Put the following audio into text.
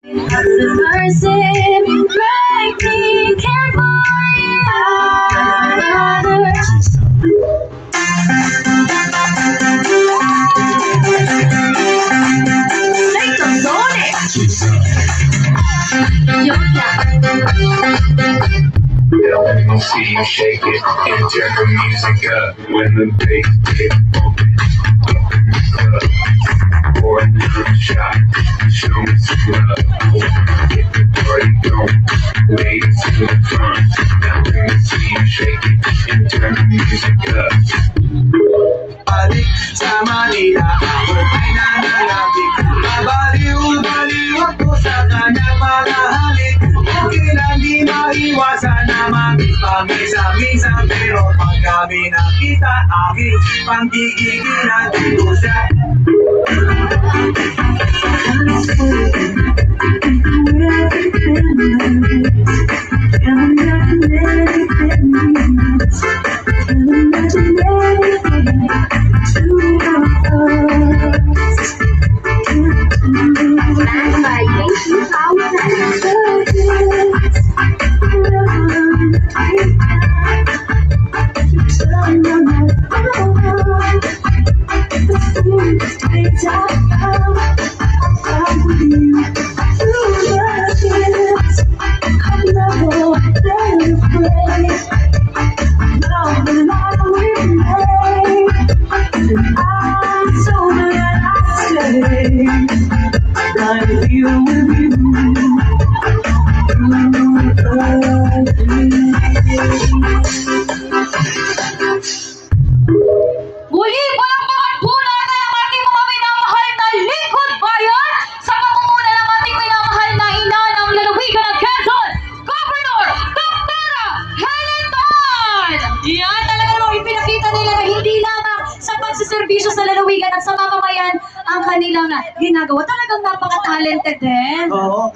Mercy, make me care for you. Say canzone! Let me see you shake it and turn the music up. When the bass gets bumping up in the club, pour another shot, show me some love. Get the party going, ladies in the front. Now let me see you shake it and turn the music up. Balik sa Manila, ako ay nananabik. Mabaliw-baliw ako sa kanyang mga halik. Okay lang di maiwasan na magpamisa-misa, pero pag kami nakita, aking panggigigilan dito siya. Muli, palakpakan po natin ang ating mga minamahal na lingkod bayan sa pangunguna ng ating minamahal na ina ng lalawigan ng Quezon, Governor Dr. Helen Tan! Yan talaga namang ipinakita nila na hindi lamang sa pagsiservisyo sa lalawigan at sa mamamayan ang kanilang ginagawa. Talagang napaka-talented din. Oo.